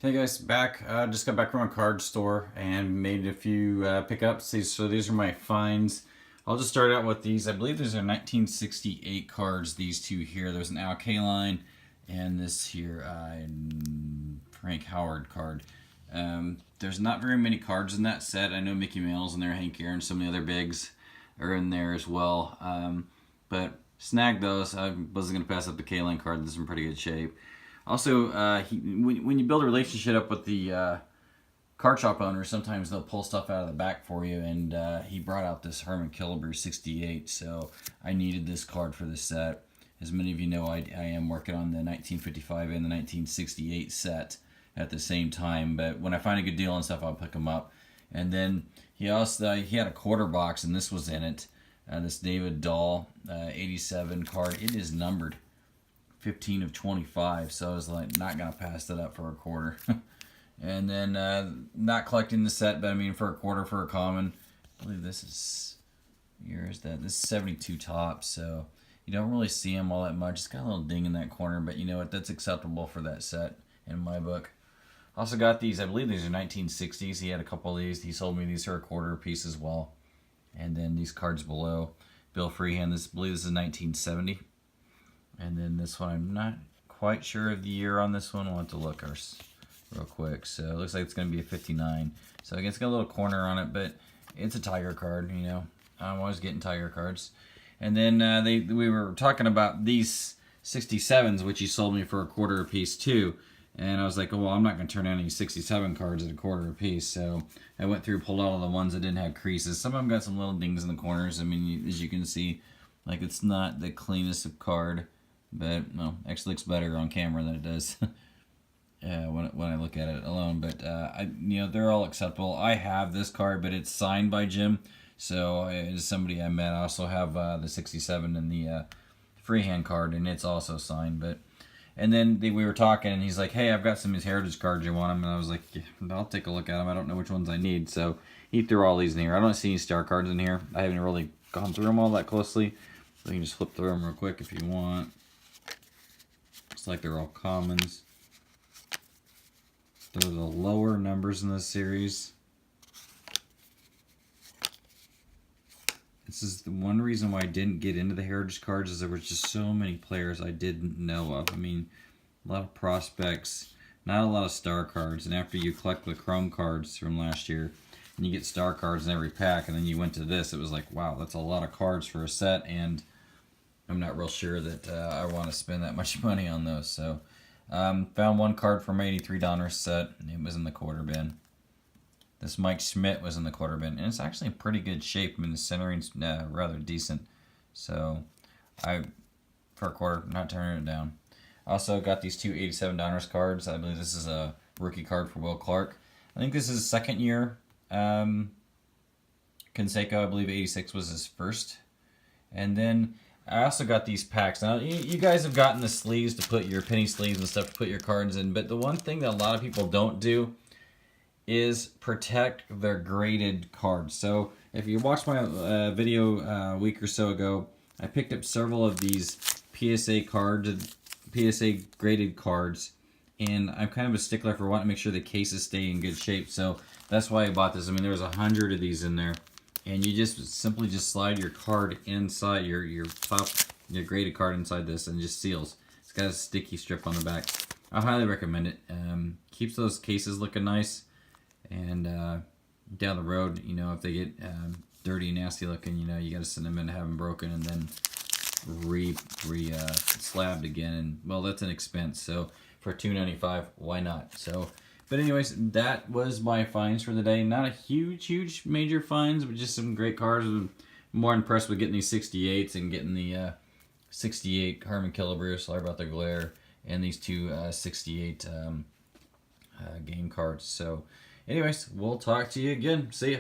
Hey guys, back. Just got back from a card store and made a few pickups. So these are my finds. I'll just start out with these. I believe these are 1968 cards. These two here. There's an Alkaline and this here Frank Howard card. There's not very many cards in that set. I know Mickey Mouse in there, Hank Aaron, some of the other bigs are in there as well. But snagged those. I wasn't going to pass up the K-Line card. This is in pretty good shape. Also, when you build a relationship up with the card shop owner, sometimes they'll pull stuff out of the back for you, and he brought out this Herman Killebrew 68, so I needed this card for this set. As many of you know, I am working on the 1955 and the 1968 set at the same time, but when I find a good deal on stuff, I'll pick them up. And then he had a quarter box, and this was in it. This David Dahl 87 card. It is numbered 15 of 25, so I was like, not gonna pass that up for a quarter. And then not collecting the set, but I mean for a quarter for a common. I believe this is, this is 72 tops, so you don't really see them all that much. It's got a little ding in that corner, but you know what, that's acceptable for that set in my book. Also got these, I believe these are 1960s. He had a couple of these. He sold me these for a quarter a piece as well. And then these cards below, Bill Freehand, I believe this is 1970. And then this one, I'm not quite sure of the year on this one. I'll have to look real quick. So it looks like it's going to be a 59. So again, it's got a little corner on it, but it's a Tiger card, you know. I'm always getting Tiger cards. And then we were talking about these 67s, which he sold me for a quarter a piece too. And I was like, oh, well, I'm not going to turn any 67 cards at a quarter a piece. So I went through, pulled out all the ones that didn't have creases. Some of them got some little dings in the corners. I mean, as you can see, like it's not the cleanest of card. But no, actually looks better on camera than it does when I look at it alone. But they're all acceptable. I have this card, but it's signed by Jim. So as somebody I met, I also have the 67 and the freehand card, and it's also signed. And then we were talking, and he's like, "Hey, I've got some of his heritage cards. You want them?" And I was like, "Yeah, I'll take a look at them. I don't know which ones I need." So he threw all these in here. I don't see any star cards in here. I haven't really gone through them all that closely. So you can just flip through them real quick if you want. Looks like they're all commons. They're the lower numbers in this series. This is the one reason why I didn't get into the heritage cards, is there was just so many players I didn't know of. I mean, a lot of prospects, not a lot of star cards. And after you collect the chrome cards from last year, and you get star cards in every pack, and then you went to this, it was like, wow, that's a lot of cards for a set, and I'm not real sure that I want to spend that much money on those. So found one card from my $83 set. It was in the quarter bin. This Mike Schmidt was in the quarter bin, and it's actually in pretty good shape. I mean, the centering's rather decent. So for a quarter, not turning it down. Also got these two $87 cards. I believe this is a rookie card for Will Clark. I think this is his second year. Canseco, I believe 86 was his first. And then I also got these packs. Now, you guys have gotten the sleeves to put your penny sleeves and stuff to put your cards in, but the one thing that a lot of people don't do is protect their graded cards. So if you watched my video a week or so ago, I picked up several of these PSA cards, PSA graded cards, and I'm kind of a stickler for wanting to make sure the cases stay in good shape. So that's why I bought this. I mean, there was 100 of these in there. And you just simply slide your card inside your graded card inside this, and it just seals. It's got a sticky strip on the back. I highly recommend it. Keeps those cases looking nice, and down the road, you know, if they get dirty, nasty looking, you know, you got to send them in to have them broken and then slabbed again. And well, that's an expense. So for $2.95, why not? So. But anyways, that was my finds for the day. Not a huge major finds, but just some great cards. I'm more impressed with getting these 68s and getting the 68 Herman Killebrew, sorry about the glare, and these two 68 game cards. So anyways, we'll talk to you again. See ya.